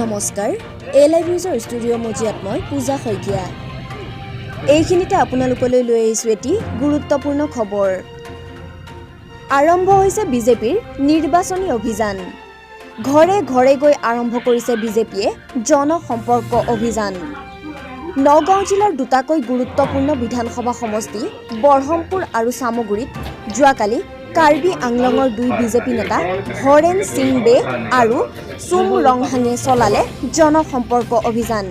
নমস্কাৰ এলাইভিউজৰ ষ্টুডিঅ' মজিয়াত মই পূজা শইকীয়া এইখিনিতে আপোনালোকলৈ লৈ আহিছোঁ এটি গুৰুত্বপূৰ্ণ খবৰ আৰম্ভ হৈছে বিজেপিৰ নিৰ্বাচনী অভিযান ঘৰে ঘৰে গৈ আৰম্ভ কৰিছে বিজেপিয়ে জনসম্পৰ্ক অভিযান নগাঁও জিলাৰ দুটাকৈ গুৰুত্বপূৰ্ণ বিধানসভা সমষ্টি বঢ়মপুৰ আৰু চামগুৰিত যোৱাকালি কাৰ্বি আংলঙৰ দুই বিজেপি নেতা হৰেন সিং বে আৰু চুম ৰংহাঙে চলালে জনসম্পৰ্ক অভিযান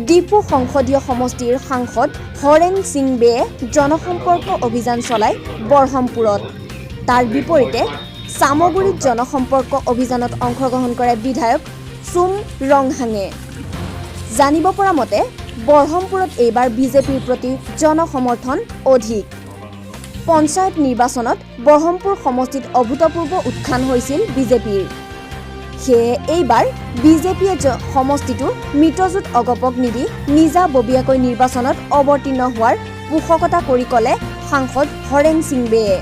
ডিপু সংসদীয় সমষ্টিৰ সাংসদ হৰেন সিং বে জনসম্পৰ্ক অভিযান চলাই বঢ়মপুৰত তাৰ বিপৰীতে চামগুৰিত জনসম্পৰ্ক অভিযানত অংশগ্ৰহণ কৰে বিধায়ক চুম ৰংহাঙে জানিব পৰা মতে বঢ়মপুৰত এইবাৰ বিজেপিৰ প্ৰতি জনসমৰ্থন অধিক পঞ্চায়ত নিৰ্বাচনত বঢ়মপুৰ সমষ্টিত অভূতপূৰ্ব উত্থান হৈছিল বিজেপিৰ সেয়ে এইবাৰ বিজেপিয়ে সমষ্টিটো মিত্ৰজোঁট অগপক নিদি নিজাববীয়াকৈ নিৰ্বাচনত অৱতীৰ্ণ হোৱাৰ পোষকতা কৰি ক'লে সাংসদ হৰেন সিং বেয়ে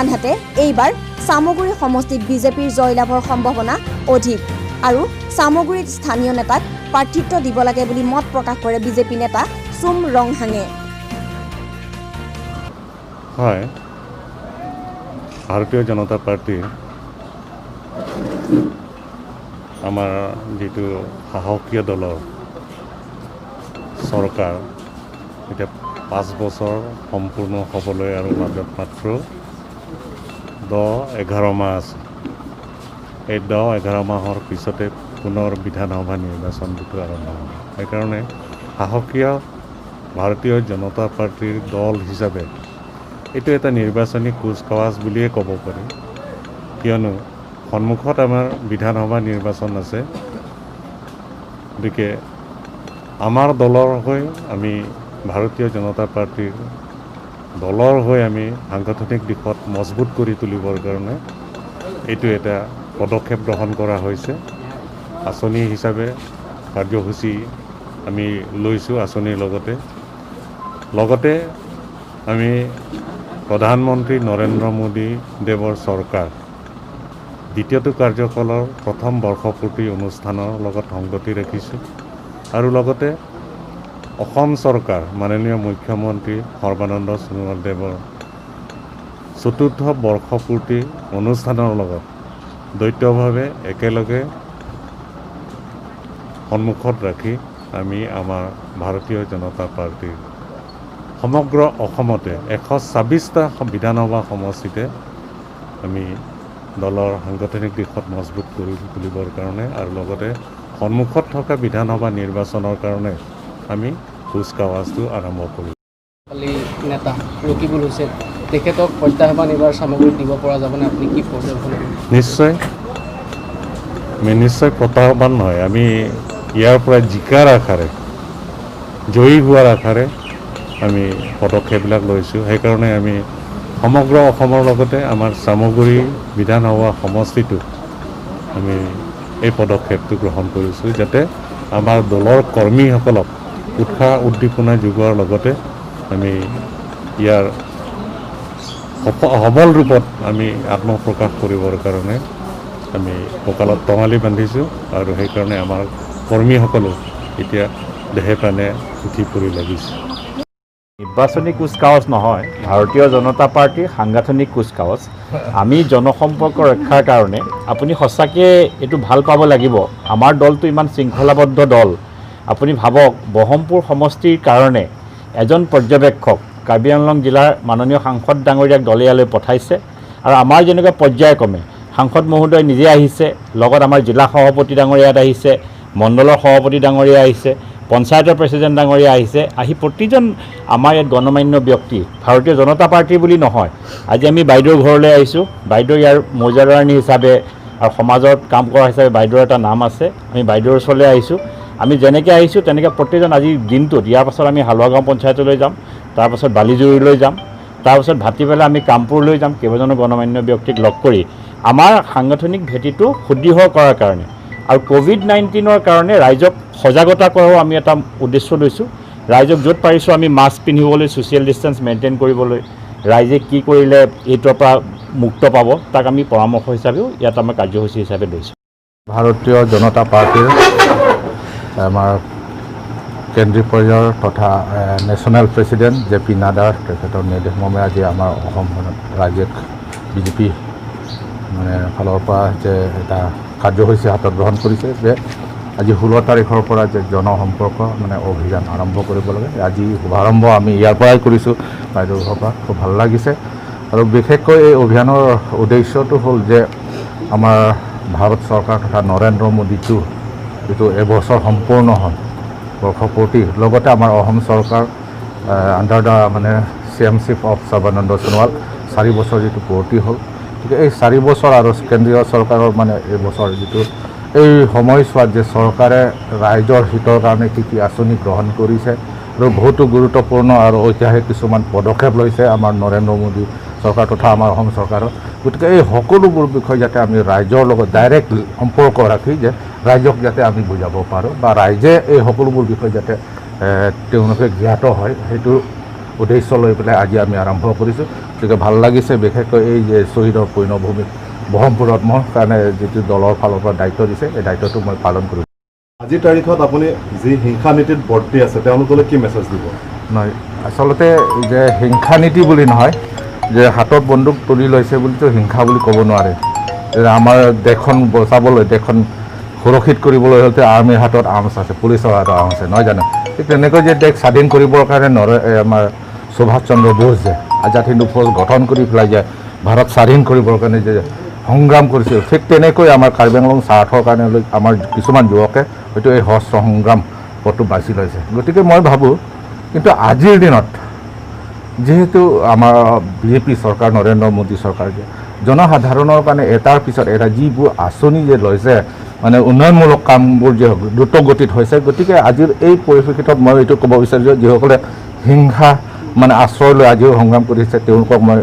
আনহাতে এইবাৰ চামগুৰি সমষ্টিত বিজেপিৰ জয়লাভৰ সম্ভাৱনা অধিক আৰু চামগুৰিত স্থানীয় নেতাক প্ৰাৰ্থিত্ব দিব লাগে বুলি মত প্ৰকাশ কৰে বিজেপি নেতা চুম ৰংহাঙে হয় ভাৰতীয় জনতা পাৰ্টিৰ আমাৰ যেটো সাহসীয় দলৰ চৰকাৰ এতিয়া 5 বছৰ সম্পূৰ্ণ হ'বলৈ আৰু মাজত মাত্ৰ 10-11 মাহ আছে এই 10-11 মাহৰ পিছতে পুনৰ বিধানসভা নিৰ্বাচন দুটো আৰম্ভ হ'ব সেইকাৰণে সাহসীয় ভাৰতীয় জনতা পাৰ্টিৰ দল হিচাপে এইটো এটা নিৰ্বাচনী কুচকাৱাজ বুলিয়ে ক'ব পাৰি কিয়নো সন্মুখত আমাৰ বিধানসভা নিৰ্বাচন আছে গতিকে আমাৰ দলৰ হৈ আমি ভাৰতীয় জনতা পাৰ্টিৰ দলৰ হৈ আমি সাংগঠনিক দিশত মজবুত কৰি তুলিবৰ কাৰণে এইটো এটা পদক্ষেপ গ্ৰহণ কৰা হৈছে আঁচনি হিচাপে কাৰ্যসূচী আমি লৈছোঁ আঁচনিৰ লগতে আমি প্ৰধানমন্ত্ৰী নৰেন্দ্ৰ মোদী দেৱৰ চৰকাৰ দ্বিতীয়টো কাৰ্যকালৰ প্ৰথম বৰ্ষপূৰ্তি অনুষ্ঠানৰ লগত সংগতি ৰাখিছোঁ আৰু লগতে অসম চৰকাৰ মাননীয় মুখ্যমন্ত্ৰী সৰ্বানন্দ সোণোৱাল দেৱৰ চতুৰ্থ বৰ্ষপূৰ্তি অনুষ্ঠানৰ লগত দ্বৈতভাৱে একেলগে সন্মুখত ৰাখি আমি আমাৰ ভাৰতীয় জনতা পাৰ্টিৰ সমগ্ৰ অসমতে 126টা বিধানসভা সমষ্টিতে আমি দলৰ সাংগঠনিক দিশত মজবুত কৰি তুলিবৰ কাৰণে আৰু লগতে সন্মুখত থকা বিধানসভা নিৰ্বাচনৰ কাৰণে আমি কুচকাৱাজটো আৰম্ভ কৰিম কালি নেতা ৰকিবুল হুছেইন তেখেতক প্ৰত্যাহ্বান এইবাৰ সামগ্ৰী দিব পৰা যাবনে আপুনি কি পৰ্যবেক্ষণ নিশ্চয় প্ৰত্যাহ্বান নহয় আমি ইয়াৰ পৰা জিকাৰ আশাৰে জয়ী হোৱাৰ আশাৰে আমি পদক্ষেপবিলাক লৈছোঁ সেইকাৰণে আমি সমগ্ৰ অসমৰ লগতে আমাৰ চামগুৰি বিধানসভা সমষ্টিটো আমি এই পদক্ষেপটো গ্ৰহণ কৰিছোঁ যাতে আমাৰ দলৰ কৰ্মীসকলক উৎসাহ উদ্দীপনা যোগোৱাৰ লগতে আমি ইয়াৰ সবল ৰূপত আমি আত্মপ্ৰকাশ কৰিবৰ কাৰণে আমি কঁকালত টঙালি বান্ধিছোঁ আৰু সেইকাৰণে আমাৰ কৰ্মীসকলো এতিয়া দেহে প্ৰাণে উঠি পৰি লাগিছে নিৰ্বাচনী কুচকাৱাজ নহয় ভাৰতীয় জনতা পাৰ্টিৰ সাংগঠনিক কুচকাৱাজ আমি জনসম্পৰ্ক ৰক্ষাৰ কাৰণে আপুনি সঁচাকৈ এইটো ভাল পাব লাগিব আমাৰ দলটো ইমান শৃংখলাবদ্ধ দল আপুনি ভাবক বঢ়মপুৰ সমষ্টিৰ কাৰণে এজন পৰ্যবেক্ষক কাৰ্বি আংলং জিলাৰ মাননীয় সাংসদ ডাঙৰীয়াক দলে ইয়ালৈ পঠাইছে আৰু আমাৰ যেনেকৈ পৰ্যায়ক্ৰমে সাংসদ মহোদয় নিজে আহিছে লগত আমাৰ জিলা সভাপতি ডাঙৰীয়াত আহিছে মণ্ডলৰ সভাপতি ডাঙৰীয়া আহিছে পঞ্চায়তৰ প্ৰেচিডেণ্ট ডাঙৰীয়া আহিছে আহি প্ৰতিজন আমাৰ ইয়াত গণমান্য ব্যক্তি ভাৰতীয় জনতা পাৰ্টি বুলি নহয় আজি আমি বাইদেউৰ ঘৰলৈ আহিছোঁ বাইদেউ ইয়াৰ মৌজাদাৰণী হিচাপে আৰু সমাজত কাম কৰা হিচাপে বাইদেউৰ এটা নাম আছে আমি বাইদেউৰ ওচৰলৈ আহিছোঁ আমি যেনেকৈ আহিছোঁ তেনেকৈ প্ৰতিজন আজি দিনটোত ইয়াৰ পাছত আমি হালোৱাগাঁও পঞ্চায়তলৈ যাম তাৰপাছত বালিজুৰিলৈ যাম তাৰপাছত ভাটিবেলা আমি কামপুৰলৈ যাম কেইবাজনো গণমান্য ব্যক্তিক লগ কৰি আমাৰ সাংগঠনিক ভেটিটো সুদৃঢ় কৰাৰ কাৰণে আৰু কোভিড-19ৰ কাৰণে ৰাইজক সজাগতা কৰাও আমি এটা উদ্দেশ্য লৈছোঁ ৰাইজক য'ত পাৰিছোঁ আমি মাস্ক পিন্ধিবলৈ ছ'চিয়েল ডিষ্টেঞ্চ মেইনটেইন কৰিবলৈ ৰাইজে কি কৰিলে এইটোৰ পৰা মুক্ত পাব তাক আমি পৰামৰ্শ হিচাপেও ইয়াত আমাৰ কাৰ্যসূচী হিচাপে লৈছোঁ ভাৰতীয় জনতা পাৰ্টীৰ আমাৰ কেন্দ্ৰীয় পৰ্যায়ৰ তথা নেশ্যনেল প্ৰেচিডেণ্ট JP নাড্ডাৰ তেখেতৰ নিৰ্দেশমৰ্মে আজি আমাৰ অসমখনত ৰাজ্যিক বিজেপি মানে ফালৰ পৰা যে এটা কাৰ্যসূচী হাতত গ্ৰহণ কৰিছে যে আজি 16 তাৰিখৰ পৰা যে জনসম্পৰ্ক মানে অভিযান আৰম্ভ কৰিব লাগে। আজি শুভাৰম্ভ আমি ইয়াৰ পৰাই কৰিছোঁ বাইদেউৰ পৰা, খুব ভাল লাগিছে। আৰু বিশেষকৈ এই অভিযানৰ উদ্দেশ্যটো হ'ল যে আমাৰ ভাৰত চৰকাৰ তথা নৰেন্দ্ৰ মোদীটো যিটো এবছৰ সম্পূৰ্ণ হ'ল বৰ্ষপূৰ্তি, লগতে আমাৰ অসম চৰকাৰ আণ্ডাৰ দ্য মানে CM-চিফ অফ সৰ্বানন্দ সোণোৱাল 4 বছৰ যিটো পূৰ্তি হ'ল, গতিকে এই 4 বছৰ আৰু কেন্দ্ৰীয় চৰকাৰৰ মানে এই বছৰ যিটো এই সময়ছোৱাত যে চৰকাৰে ৰাইজৰ হিতৰ কাৰণে কি কি আঁচনি গ্ৰহণ কৰিছে আৰু বহুতো গুৰুত্বপূৰ্ণ আৰু ঐতিহাসিক কিছুমান পদক্ষেপ লৈছে আমাৰ নৰেন্দ্ৰ মোদী চৰকাৰ তথা আমাৰ অসম চৰকাৰৰ। গতিকে এই সকলোবোৰ বিষয় যাতে আমি ৰাইজৰ লগত ডাইৰেক্ট সম্পৰ্ক ৰাখি যে ৰাইজক যাতে আমি বুজাব পাৰোঁ বা ৰাইজে এই সকলোবোৰ বিষয় যাতে তেওঁলোকে জ্ঞাত হয়, সেইটো উদ্দেশ্য লৈ পেলাই আজি আমি আৰম্ভ কৰিছোঁ। গতিকে ভাল লাগিছে, বিশেষকৈ এই যে শ্বহীদৰ পূণ্যভূমি বঢ়মপুৰত মোৰ কাৰণে যিটো দলৰ ফালৰ পৰা দায়িত্ব দিছে, এই দায়িত্বটো মই পালন কৰিছোঁ। আজিৰ তাৰিখত আপুনি যি হিংসা নীতিত বৰ্তি আছে তেওঁলোকলৈ কি মেছেজ দিব? নহয়, আচলতে যে হিংসা নীতি বুলি নহয়, যে হাতত বন্দুক তুলি লৈছে বুলিতো হিংসা বুলি ক'ব নোৱাৰে। আমাৰ দেশখন বচাবলৈ, দেশখন সুৰক্ষিত কৰিবলৈ হ'লে আৰ্মীৰ হাতত আৰ্মছ আছে, পুলিচৰ হাতত আৰ্মছ আছে, নহয় জানো? ঠিক তেনেকৈ যে দেশ স্বাধীন কৰিবৰ কাৰণে আমাৰ সুভাষ চন্দ্ৰ বোস যে আজাদ হিন্দ ফৌজ গঠন কৰি পেলাই যে ভাৰত স্বাধীন কৰিবৰ কাৰণে যে সংগ্ৰাম কৰিছিল, ঠিক তেনেকৈ আমাৰ কাৰ্বি আংলং স্বাৰ্থৰ কাৰণে আমাৰ কিছুমান যুৱকে হয়তো এই সশস্ত্ৰ সংগ্ৰাম পথটো বাছি লৈছে। গতিকে মই ভাবোঁ, কিন্তু আজিৰ দিনত যিহেতু আমাৰ বিজেপি চৰকাৰ, নৰেন্দ্ৰ মোদী চৰকাৰ যে জনসাধাৰণৰ কাৰণে এটাৰ পিছত এটা যিবোৰ আঁচনি যে লৈছে, মানে উন্নয়নমূলক কামবোৰ যে দ্ৰুত গতিত হৈছে, গতিকে আজিৰ এই পৰিপ্ৰেক্ষিতত মই এইটো ক'ব বিচাৰিছোঁ, যিসকলে হিংসা মানে আশ্ৰয় লৈ আজিও সংগ্ৰাম কৰিছে তেওঁলোকক মই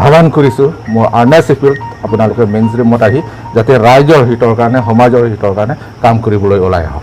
আহ্বান কৰিছোঁ, মোৰ আৰ্নেষ্ট এপিল, আপোনালোকে মেইন ষ্ট্ৰীমত আহি যাতে ৰাইজৰ হিতৰ কাৰণে, সমাজৰ হিতৰ কাৰণে কাম কৰিবলৈ ওলাই আহক।